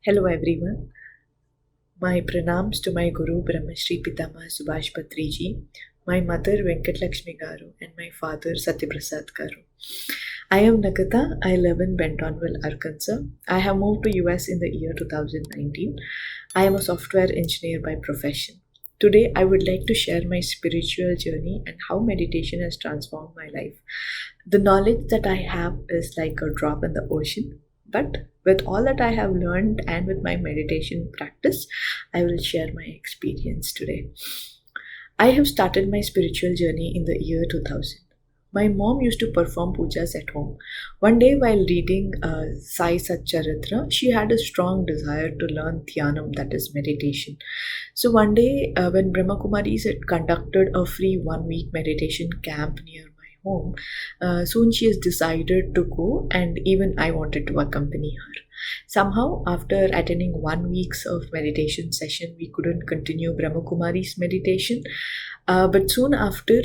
Hello everyone. My pranams to my Guru Brahmarshi Patriji, my mother Venkatlakshmi Garu, and my father Satyaprasad Garu. I am Nikitha. I live in Bentonville, Arkansas. I have moved to US in the year 2019. I am a software engineer by profession. Today, I would like to share my spiritual journey and how meditation has transformed my life. The knowledge that I have is like a drop in the ocean, but with all that I have learned and with my meditation practice, I will share my experience today. I have started my spiritual journey in the year 2000. My mom used to perform pujas at home. One day, while reading Sai Satcharitra, she had a strong desire to learn Dhyanam, that is meditation. So, one day, when Brahma Kumaris had conducted a free 1 week meditation camp near my home, soon she has decided to go, and even I wanted to accompany her. Somehow, after attending 1 week of meditation session, we couldn't continue Brahma Kumaris meditation. But soon after,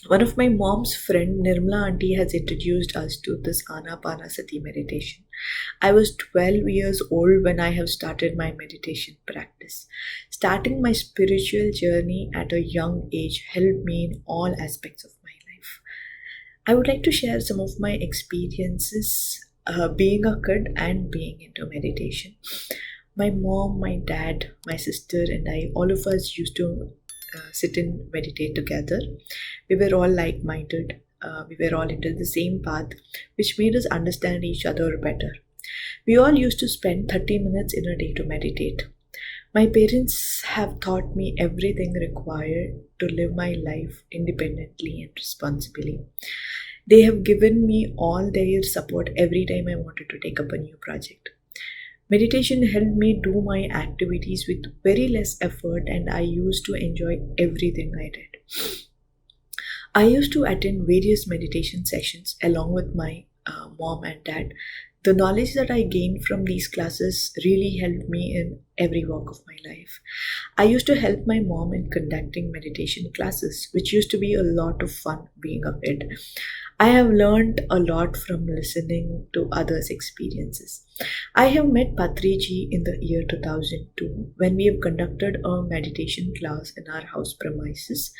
one of my mom's friend, Nirmala auntie, has introduced us to this Anapanasati meditation. I was 12 years old when I have started my meditation practice. Starting my spiritual journey at a young age helped me in all aspects of my life. I would like to share some of my experiences being a kid and being into meditation. My mom, my dad, my sister, and I, all of us used to sit and meditate together. We were all like minded, we were all into the same path, which made us understand each other better. We all used to spend 30 minutes in a day to meditate. My parents have taught me everything required to live my life independently and responsibly. They have given me all their support every time I wanted to take up a new project. Meditation helped me do my activities with very less effort, and I used to enjoy everything I did. I used to attend various meditation sessions along with my mom and dad. The knowledge that I gained from these classes really helped me in every walk of my life. I used to help my mom in conducting meditation classes, which used to be a lot of fun being a kid. I have learned a lot from listening to others' experiences. I have met Patriji in the year 2002 when we have conducted a meditation class in our house premises,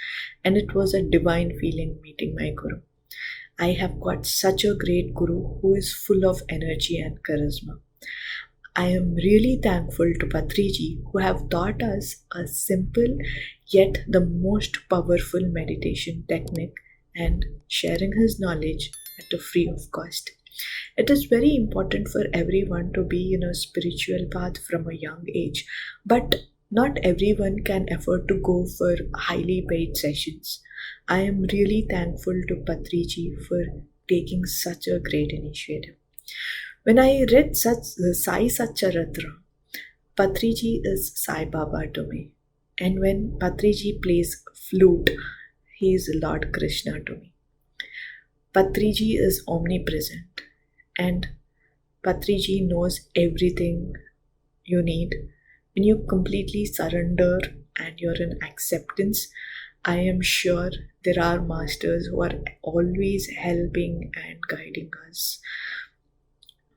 and it was a divine feeling meeting my Guru. I have got such a great Guru who is full of energy and charisma. I am really thankful to Patriji who have taught us a simple yet the most powerful meditation technique and sharing his knowledge at a free of cost. It is very important for everyone to be in a spiritual path from a young age, but not everyone can afford to go for highly paid sessions. I am really thankful to Patriji for taking such a great initiative. When I read Sai Satcharitra, Patriji is Sai Baba to me. And when Patriji plays flute, he is Lord Krishna to me. Patriji is omnipresent, and Patriji knows everything you need. When you completely surrender and you're in acceptance, I am sure there are masters who are always helping and guiding us.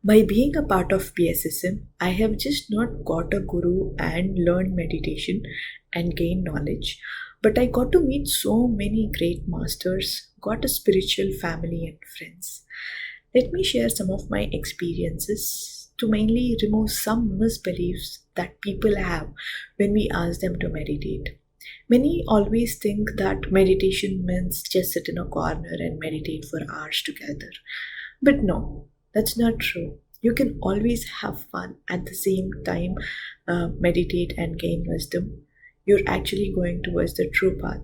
By being a part of PSSM, I have just not got a guru and learned meditation and gained knowledge, but I got to meet so many great masters, got a spiritual family and friends. Let me share some of my experiences to mainly remove some misbeliefs that people have when we ask them to meditate. Many always think that meditation means just sit in a corner and meditate for hours together. But no, that's not true. You can always have fun at the same time, meditate and gain wisdom. You're actually going towards the true path.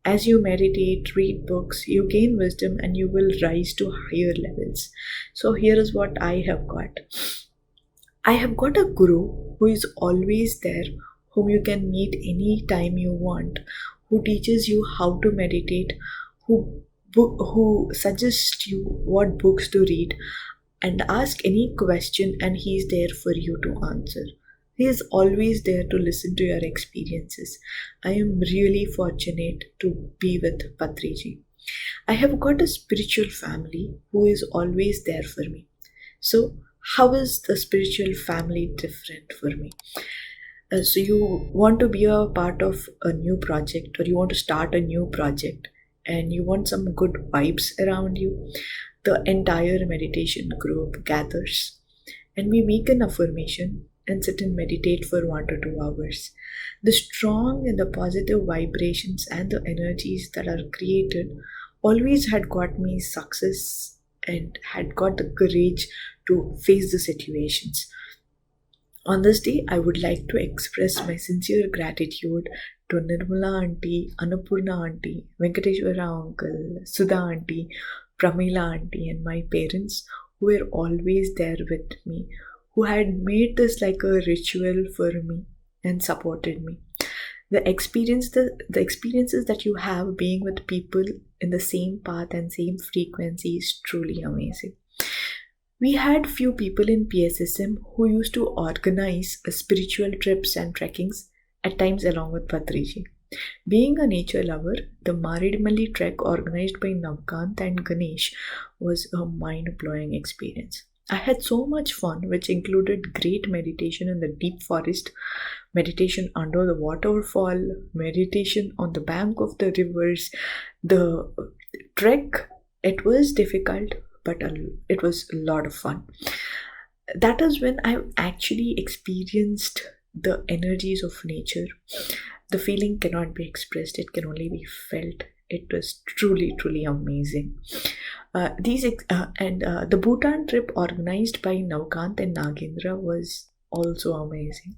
As you meditate, read books, you gain wisdom and you will rise to higher levels. So, here is what I have got. I have got a guru who is always there, whom you can meet any time you want, who teaches you how to meditate, who suggests you what books to read, and ask any question, and he is there for you to answer. He is always there to listen to your experiences. I am really fortunate to be with Patriji. I have got a spiritual family who is always there for me. So, How is the spiritual family different for me? So you want to be a part of a new project, or you want to start a new project, and you want some good vibes around you. The entire meditation group gathers, and we make an affirmation and sit and meditate for 1 to 2 hours. The strong and the positive vibrations and the energies that are created always had got me success and had got the courage to face the situations. On this day, I would like to express my sincere gratitude to Nirmala auntie, Annapurna auntie, Venkateshwara uncle, Sudha auntie, Pramila auntie, and my parents who were always there with me, who had made this like a ritual for me and supported me. The experiences that you have being with people in the same path and same frequency is truly amazing. We had few people in PSSM who used to organize spiritual trips and trekkings, at times along with Patriji. Being a nature lover, the Maridimali trek organized by Navkant and Ganesh was a mind-blowing experience. I had so much fun, which included great meditation in the deep forest, meditation under the waterfall, meditation on the bank of the rivers. The trek, it was difficult, but it was a lot of fun. That is when I actually experienced the energies of nature. The feeling cannot be expressed, it can only be felt. It was truly, truly amazing. The Bhutan trip organized by Navkant and Nagendra was also amazing.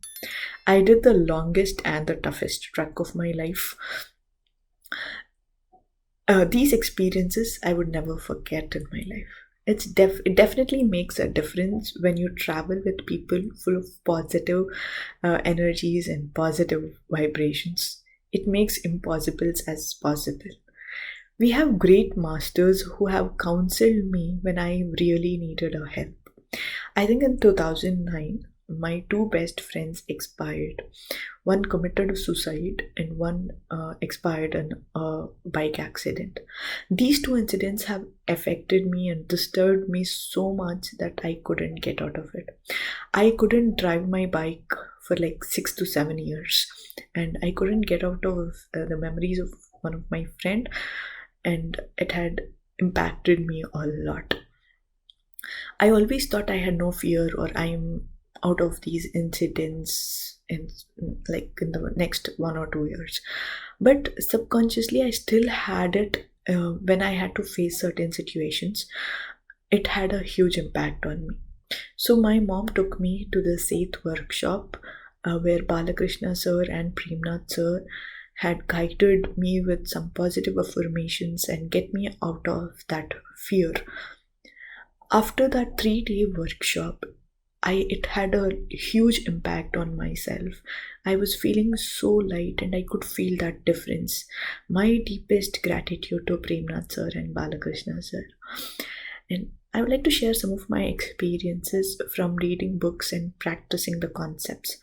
I did the longest and the toughest trek of my life. These experiences I would never forget in my life. It definitely makes a difference when you travel with people full of positive energies and positive vibrations. It makes impossibles as possible. We have great masters who have counseled me when I really needed a help. I think in 2009, my two best friends expired. One committed suicide and one expired in a bike accident. These two incidents have affected me and disturbed me so much that I couldn't get out of it. I couldn't drive my bike for like 6 to 7 years, and I couldn't get out of the memories of one of my friend, and it had impacted me a lot. I always thought I had no fear or I'm out of these incidents in the next 1 or 2 years. But subconsciously, I still had it when I had to face certain situations. It had a huge impact on me. So my mom took me to the Seth workshop where Balakrishna sir and Premnath sir had guided me with some positive affirmations and get me out of that fear. After that 3-day workshop, it had a huge impact on myself. I was feeling so light and I could feel that difference. My deepest gratitude to Premnath sir and Balakrishna sir. And I would like to share some of my experiences from reading books and practicing the concepts.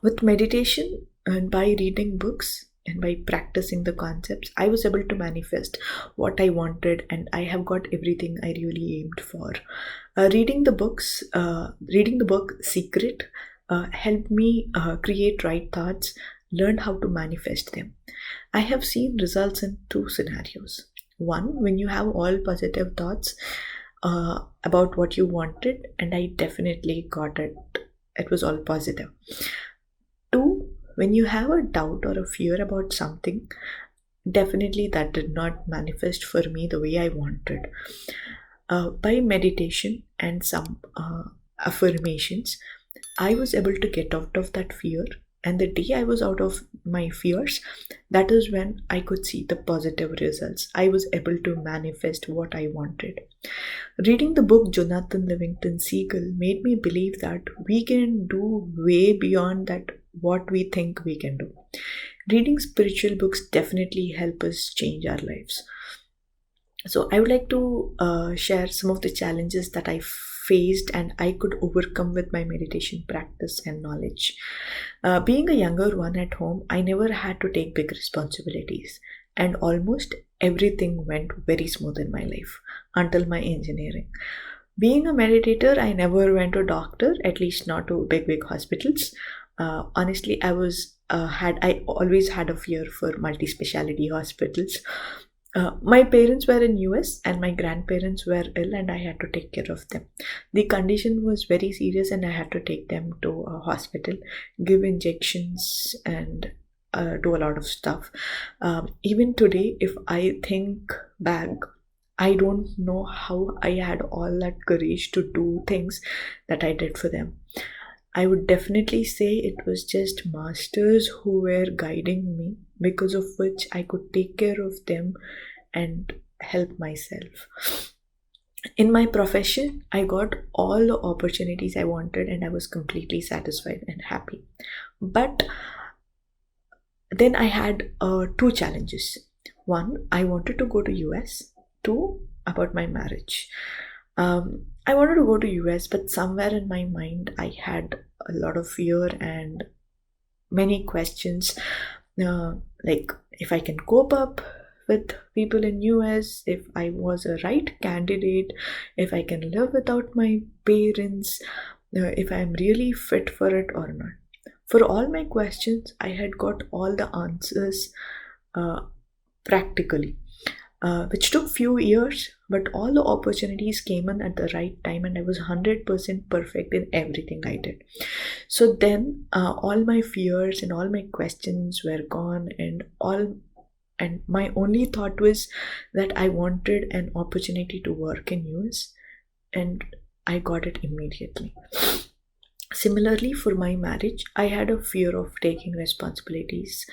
With meditation and by reading books and by practicing the concepts, I was able to manifest what I wanted, and I have got everything I really aimed for. Reading the book Secret helped me create right thoughts, learn how to manifest them. I have seen results in 2 scenarios. One, when you have all positive thoughts about what you wanted, and I definitely got it. It was all positive. 2, when you have a doubt or a fear about something, definitely that did not manifest for me the way I wanted. By meditation and some affirmations, I was able to get out of that fear. And the day I was out of my fears, that is when I could see the positive results. I was able to manifest what I wanted. Reading the book Jonathan Livingston Seagull made me believe that we can do way beyond that what we think we can do. Reading spiritual books definitely help us change our lives. So I would like to share some of the challenges that I faced and I could overcome with my meditation practice and knowledge. Being a younger one at home, I never had to take big responsibilities, and almost everything went very smooth in my life until my engineering. Being a meditator, I never went to doctor, at least not to big hospitals. Honestly, I always had a fear for multi-speciality hospitals. My parents were in US and my grandparents were ill and I had to take care of them. The condition was very serious and I had to take them to a hospital, give injections and do a lot of stuff. Even today, if I think back, I don't know how I had all that courage to do things that I did for them. I would definitely say it was just masters who were guiding me, because of which I could take care of them and help myself. In my profession, I got all the opportunities I wanted and I was completely satisfied and happy. But then I had two challenges. One, I wanted to go to US. Two, about my marriage. I wanted to go to US, but somewhere in my mind I had a lot of fear and many questions, like if I can cope up with people in US, if I was a right candidate, if I can live without my parents, if I'm really fit for it or not. For all my questions, I had got all the answers practically, which took few years, but all the opportunities came in at the right time and I was 100% perfect in everything I did. So then all my fears and all my questions were gone, and my only thought was that I wanted an opportunity to work in US, and I got it immediately. Similarly, for my marriage, I had a fear of taking responsibilities.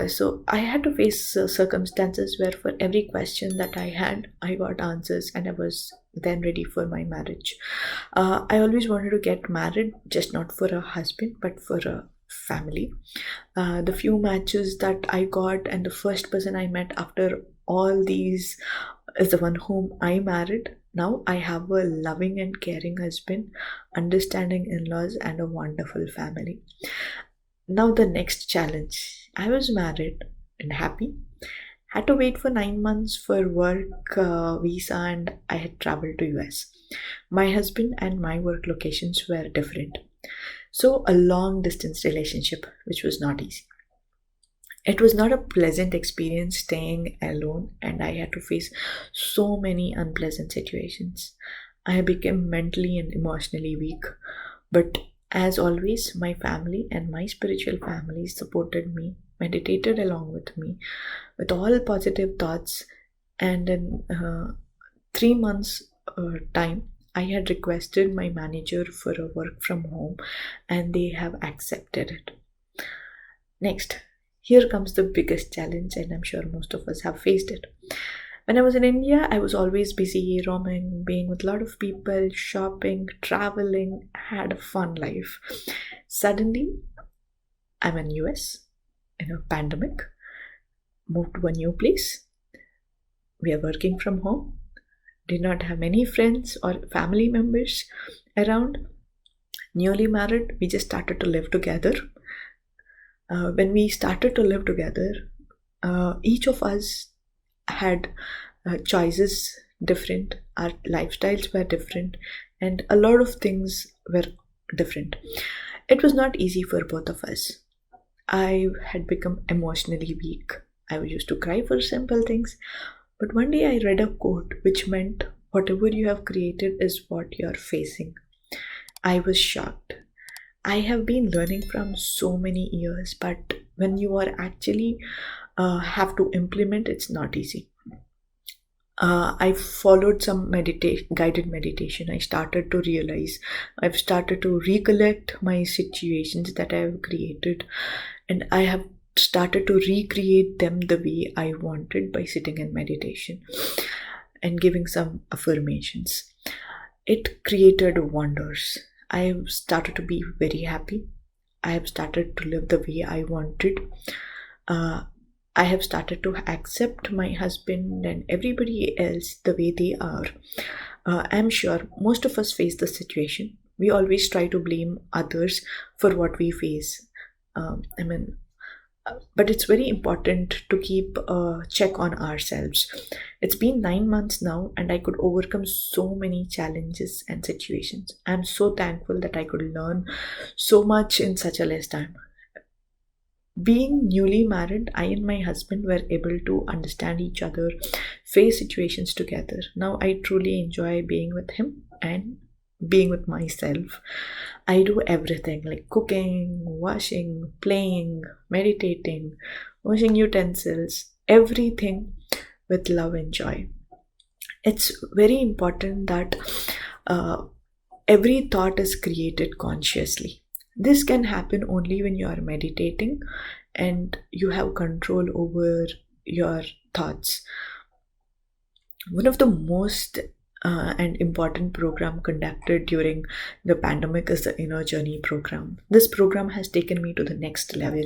So I had to face circumstances where for every question that I had, I got answers and I was then ready for my marriage. I always wanted to get married, just not for a husband, but for a family. The few matches that I got and the first person I met after all these is the one whom I married. Now I have a loving and caring husband, understanding in-laws, and a wonderful family. Now the next challenge. I was married and happy. Had to wait for 9 months for work visa, and I had traveled to US. My husband and my work locations were different. So a long distance relationship, which was not easy. It was not a pleasant experience staying alone, and I had to face so many unpleasant situations. I became mentally and emotionally weak, but as always, my family and my spiritual family supported me, meditated along with me, with all positive thoughts. And in 3 months' time, I had requested my manager for a work from home, and they have accepted it. Next, here comes the biggest challenge, and I'm sure most of us have faced it. When I was in India, I was always busy roaming, being with a lot of people, shopping, traveling, had a fun life. Suddenly, I'm in US in a pandemic, moved to a new place. We are working from home, did not have many friends or family members around. Newly married, we just started to live together. When we started to live together, each of us had choices different, our lifestyles were different, and a lot of things were different. It was not easy for both of us. I had become emotionally weak. I used to cry for simple things, but one day I read a quote which meant whatever you have created is what you are facing. I was shocked. I have been learning from so many years, but when you are actually have to implement, it's not easy. I followed some guided meditation. I started to realize, I've started to recollect my situations that I have created, and I have started to recreate them the way I wanted by sitting in meditation and giving some affirmations. It created wonders. I have started to be very happy. I have started to live the way I wanted. I have started to accept my husband and everybody else the way they are. I'm sure most of us face the situation. We always try to blame others for what we face. But it's very important to keep a check on ourselves. It's been 9 months now, and I could overcome so many challenges and situations. I'm so thankful that I could learn so much in such a less time. Being newly married, I and my husband were able to understand each other, face situations together. Now I truly enjoy being with him and being with myself. I do everything like cooking, washing, playing, meditating, washing utensils, everything with love and joy. It's very important that uh, every thought is created consciously. This can happen only when you are meditating and you have control over your thoughts. One of the most and important program conducted during the pandemic is the Inner Journey program. This program has taken me to the next level.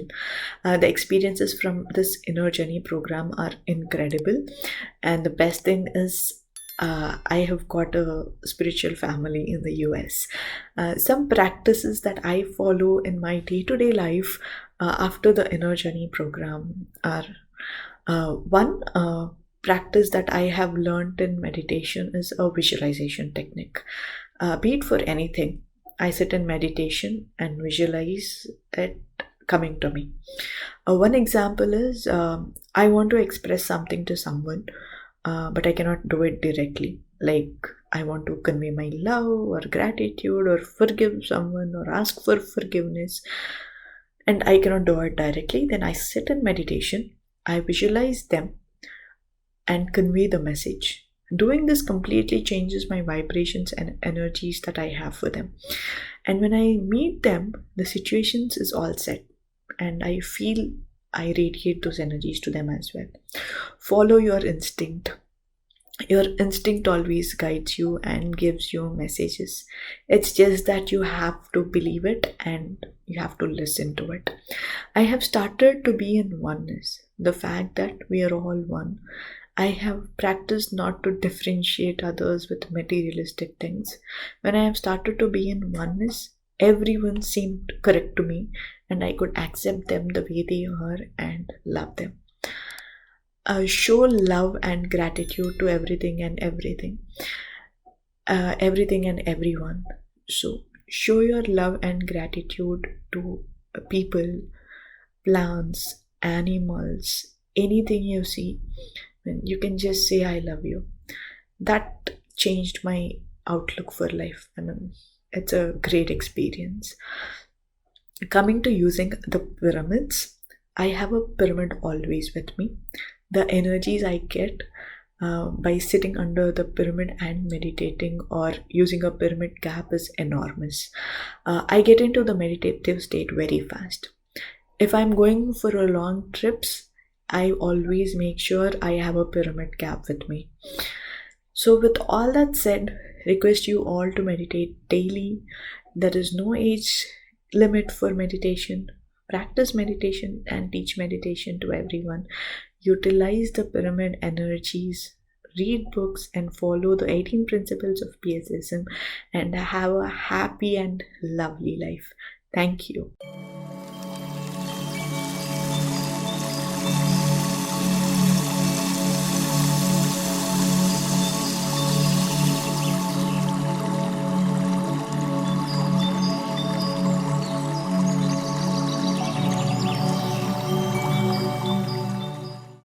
The experiences from this Inner Journey program are incredible, and the best thing is I have got a spiritual family in the US. Some practices that I follow in my day to day life after the Inner Journey program are one practice that I have learned in meditation is a visualization technique. Be it for anything, I sit in meditation and visualize it coming to me. One example is I want to express something to someone, but I cannot do it directly. Like, I want to convey my love or gratitude or forgive someone or ask for forgiveness, and I cannot do it directly. Then I sit in meditation, I visualize them and convey the message. Doing this completely changes my vibrations and energies that I have for them. And when I meet them, the situations is all set, and I feel I radiate those energies to them as well. Follow your instinct. Your instinct always guides you and gives you messages. It's just that you have to believe it and you have to listen to it. I have started to be in oneness. The fact that we are all one. I have practiced not to differentiate others with materialistic things. When I have started to be in oneness, everyone seemed correct to me, and I could accept them the way they are and love them. Show love and gratitude to everything and everything and everyone. So, show your love and gratitude to people, plants, animals, anything you see. You can just say, I love you. That changed my outlook for life. I mean, it's a great experience. Coming to using the pyramids, I have a pyramid always with me. The energies I get by sitting under the pyramid and meditating or using a pyramid cap is enormous. I get into the meditative state very fast. If I'm going for a long trips, I always make sure I have a pyramid cap with me. So with all that said, request you all to meditate daily. There is no age limit for meditation. Practice meditation and teach meditation to everyone. Utilize the pyramid energies, read books, and follow the 18 principles of PSSM, and have a happy and lovely life. Thank you.